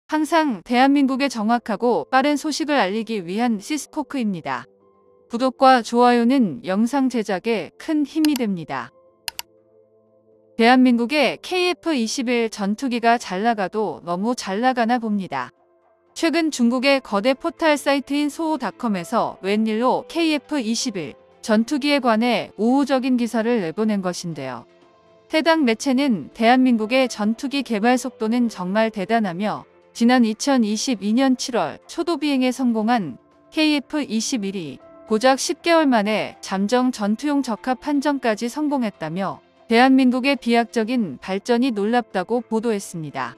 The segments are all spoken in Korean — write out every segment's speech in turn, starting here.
항상 대한민국에 정확하고 빠른 소식을 알리기 위한 시스코크입니다. 구독과 좋아요는 영상 제작에 큰 힘이 됩니다. 대한민국의 KF-21 전투기가 잘 나가도 너무 잘 나가나 봅니다. 최근 중국의 거대 포털 사이트인 소호닷컴에서 웬일로 KF-21 전투기에 관해 우호적인 기사를 내보낸 것인데요. 해당 매체는 대한민국의 전투기 개발 속도는 정말 대단하며 지난 2022년 7월 초도 비행에 성공한 KF-21이 고작 10개월 만에 잠정 전투용 적합 판정까지 성공했다며 대한민국의 비약적인 발전이 놀랍다고 보도했습니다.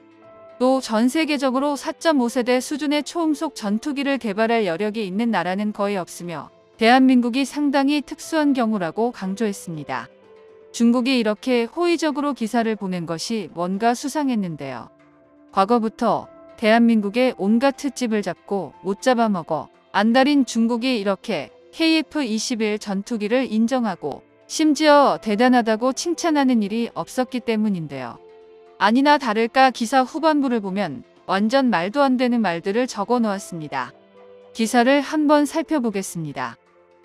또 전 세계적으로 4.5세대 수준의 초음속 전투기를 개발할 여력이 있는 나라는 거의 없으며 대한민국이 상당히 특수한 경우라고 강조했습니다. 중국이 이렇게 호의적으로 기사를 보낸 것이 뭔가 수상했는데요. 과거부터 대한민국의 온갖 특집을 잡고 못 잡아먹어 안달인 중국이 이렇게 KF-21 전투기를 인정하고 심지어 대단하다고 칭찬하는 일이 없었기 때문인데요. 아니나 다를까 기사 후반부를 보면 완전 말도 안 되는 말들을 적어 놓았습니다. 기사를 한번 살펴보겠습니다.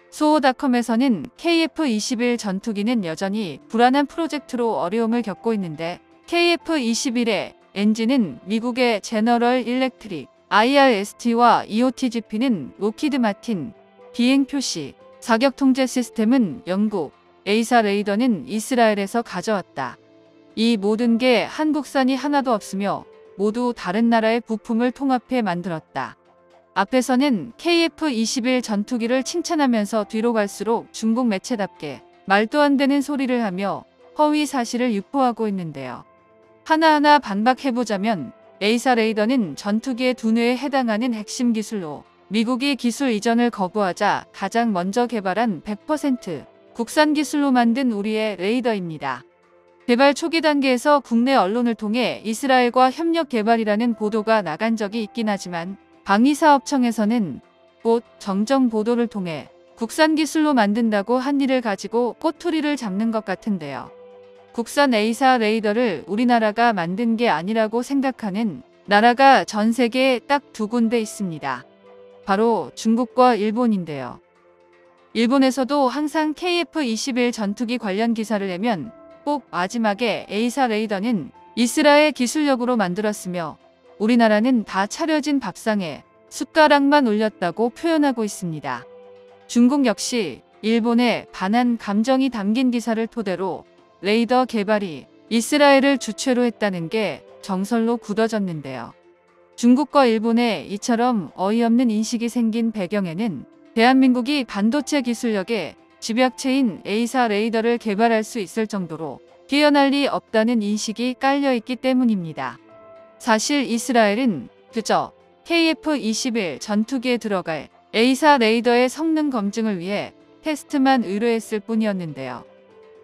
소호닷컴에서는 KF-21 전투기는 여전히 불안한 프로젝트로 어려움을 겪고 있는데 KF-21의 엔진은 미국의 제너럴 일렉트릭, IRST와 EOTGP는 로키드 마틴, 비행 표시, 사격 통제 시스템은 영국, 에이사 레이더는 이스라엘에서 가져왔다. 이 모든 게 한국산이 하나도 없으며 모두 다른 나라의 부품을 통합해 만들었다. 앞에서는 KF-21 전투기를 칭찬하면서 뒤로 갈수록 중국 매체답게 말도 안 되는 소리를 하며 허위 사실을 유포하고 있는데요. 하나하나 반박해보자면 에이사 레이더는 전투기의 두뇌에 해당하는 핵심 기술로 미국이 기술 이전을 거부하자 가장 먼저 개발한 100% 국산 기술로 만든 우리의 레이더입니다. 개발 초기 단계에서 국내 언론을 통해 이스라엘과 협력 개발이라는 보도가 나간 적이 있긴 하지만 방위사업청에서는 곧 정정 보도를 통해 국산 기술로 만든다고 한 일을 가지고 꼬투리를 잡는 것 같은데요. 국산 에이사 레이더를 우리나라가 만든 게 아니라고 생각하는 나라가 전 세계에 딱 두 군데 있습니다. 바로 중국과 일본인데요. 일본에서도 항상 KF-21 전투기 관련 기사를 내면 꼭 마지막에 에이사 레이더는 이스라엘 기술력으로 만들었으며 우리나라는 다 차려진 밥상에 숟가락만 올렸다고 표현하고 있습니다. 중국 역시 일본의 반한 감정이 담긴 기사를 토대로 레이더 개발이 이스라엘을 주체로 했다는 게 정설로 굳어졌는데요. 중국과 일본에 이처럼 어이없는 인식이 생긴 배경에는 대한민국이 반도체 기술력의 집약체인 에이사 레이더를 개발할 수 있을 정도로 뛰어날 리 없다는 인식이 깔려있기 때문입니다. 사실 이스라엘은 그저 KF-21 전투기에 들어갈 에이사 레이더의 성능 검증을 위해 테스트만 의뢰했을 뿐이었는데요.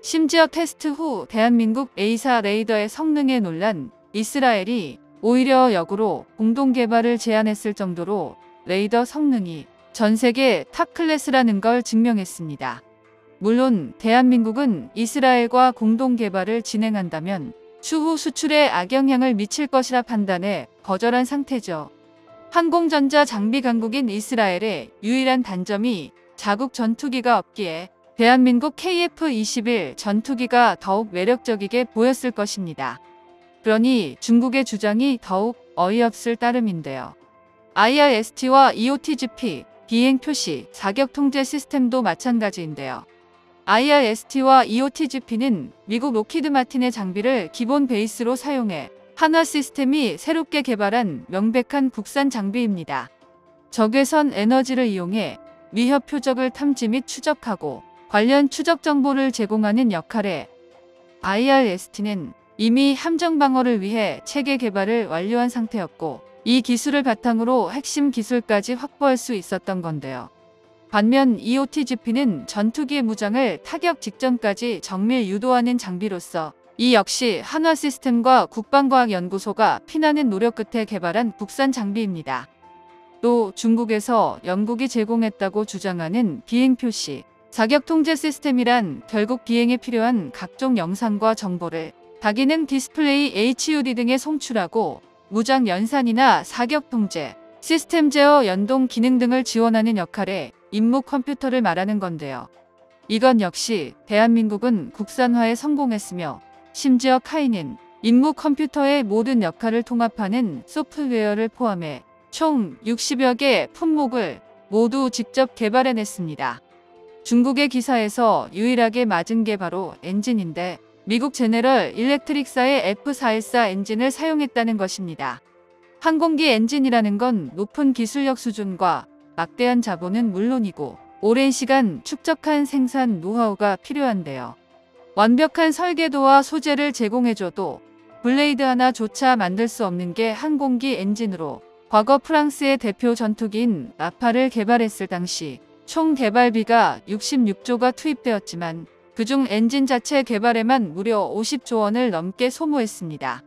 심지어 테스트 후 대한민국 에이사 레이더의 성능에 놀란 이스라엘이 오히려 역으로 공동 개발을 제안했을 정도로 레이더 성능이 전 세계 탑 클래스라는 걸 증명했습니다. 물론 대한민국은 이스라엘과 공동 개발을 진행한다면 추후 수출에 악영향을 미칠 것이라 판단해 거절한 상태죠. 항공전자 장비 강국인 이스라엘의 유일한 단점이 자국 전투기가 없기에 대한민국 KF-21 전투기가 더욱 매력적이게 보였을 것입니다. 그러니 중국의 주장이 더욱 어이없을 따름인데요. IRST와 EOTGP, 비행 표시, 사격 통제 시스템도 마찬가지인데요. IRST와 EOTGP는 미국 로키드 마틴의 장비를 기본 베이스로 사용해 한화 시스템이 새롭게 개발한 명백한 국산 장비입니다. 적외선 에너지를 이용해 위협 표적을 탐지 및 추적하고 관련 추적 정보를 제공하는 역할에 IRST는 이미 함정 방어를 위해 체계 개발을 완료한 상태였고 이 기술을 바탕으로 핵심 기술까지 확보할 수 있었던 건데요. 반면 EOTGP는 전투기의 무장을 타격 직전까지 정밀 유도하는 장비로서 이 역시 한화 시스템과 국방과학연구소가 피나는 노력 끝에 개발한 국산 장비입니다. 또 중국에서 영국이 제공했다고 주장하는 비행 표시, 사격 통제 시스템이란 결국 비행에 필요한 각종 영상과 정보를 다기능 디스플레이 HUD 등에 송출하고 무장 연산이나 사격 통제, 시스템 제어 연동 기능 등을 지원하는 역할의 임무 컴퓨터를 말하는 건데요. 이건 역시 대한민국은 국산화에 성공했으며 심지어 카이는 임무 컴퓨터의 모든 역할을 통합하는 소프트웨어를 포함해 총 60여 개 품목을 모두 직접 개발해냈습니다. 중국의 기사에서 유일하게 맞은 게 바로 엔진인데 미국 제너럴 일렉트릭사의 F414 엔진을 사용했다는 것입니다. 항공기 엔진이라는 건 높은 기술력 수준과 막대한 자본은 물론이고 오랜 시간 축적한 생산 노하우가 필요한데요. 완벽한 설계도와 소재를 제공해줘도 블레이드 하나조차 만들 수 없는 게 항공기 엔진으로 과거 프랑스의 대표 전투기인 라파를 개발했을 당시 총 개발비가 66조가 투입되었지만 그중 엔진 자체 개발에만 무려 50조 원을 넘게 소모했습니다.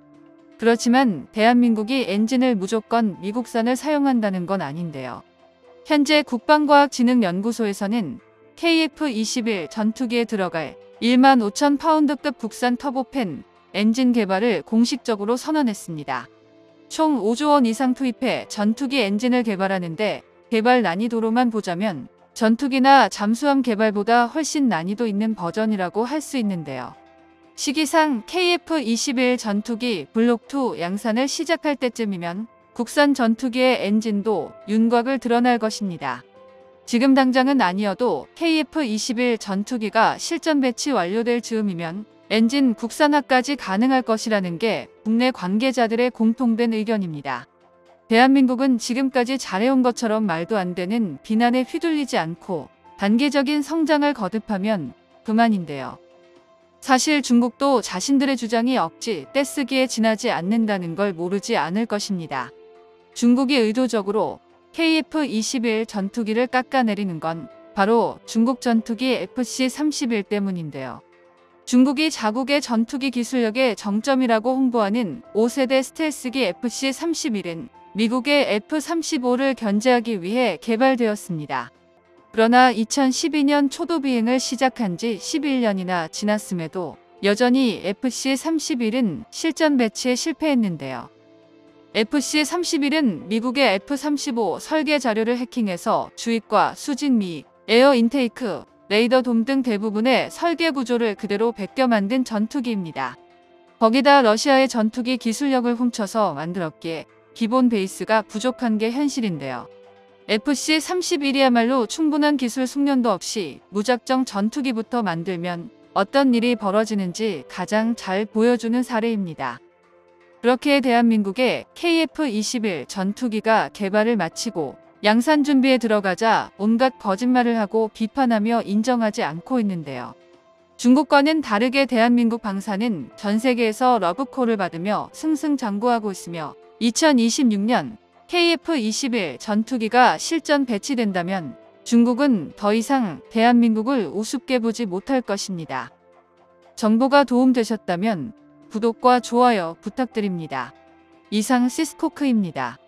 그렇지만 대한민국이 엔진을 무조건 미국산을 사용한다는 건 아닌데요. 현재 국방과학진흥연구소에서는 KF-21 전투기에 들어갈 1만 5천 파운드급 국산 터보팬 엔진 개발을 공식적으로 선언했습니다. 총 5조 원 이상 투입해 전투기 엔진을 개발하는데 개발 난이도로만 보자면 전투기나 잠수함 개발보다 훨씬 난이도 있는 버전이라고 할 수 있는데요. 시기상 KF-21 전투기 블록2 양산을 시작할 때쯤이면 국산 전투기의 엔진도 윤곽을 드러날 것입니다. 지금 당장은 아니어도 KF-21 전투기가 실전 배치 완료될 즈음이면 엔진 국산화까지 가능할 것이라는 게 국내 관계자들의 공통된 의견입니다. 대한민국은 지금까지 잘해온 것처럼 말도 안 되는 비난에 휘둘리지 않고 단계적인 성장을 거듭하면 그만인데요. 사실 중국도 자신들의 주장이 억지 떼쓰기에 지나지 않는다는 걸 모르지 않을 것입니다. 중국이 의도적으로 KF-21 전투기를 깎아내리는 건 바로 중국 전투기 FC-31 때문인데요. 중국이 자국의 전투기 기술력의 정점이라고 홍보하는 5세대 스텔스기 FC-31은 미국의 F-35를 견제하기 위해 개발되었습니다. 그러나 2012년 초도 비행을 시작한 지 11년이나 지났음에도 여전히 FC-31은 실전 배치에 실패했는데요. FC-31은 미국의 F-35 설계 자료를 해킹해서 주입과 수직 미, 에어 인테이크, 레이더 돔 등 대부분의 설계 구조를 그대로 베껴 만든 전투기입니다. 거기다 러시아의 전투기 기술력을 훔쳐서 만들었기에 기본 베이스가 부족한 게 현실인데요. FC-31이야말로 충분한 기술 숙련도 없이 무작정 전투기부터 만들면 어떤 일이 벌어지는지 가장 잘 보여주는 사례입니다. 그렇게 대한민국의 KF-21 전투기가 개발을 마치고 양산 준비에 들어가자 온갖 거짓말을 하고 비판하며 인정하지 않고 있는데요. 중국과는 다르게 대한민국 방사는 전 세계에서 러브콜을 받으며 승승장구하고 있으며 2026년 KF-21 전투기가 실전 배치된다면 중국은 더 이상 대한민국을 우습게 보지 못할 것입니다. 정보가 도움되셨다면 구독과 좋아요 부탁드립니다. 이상 시스코크입니다.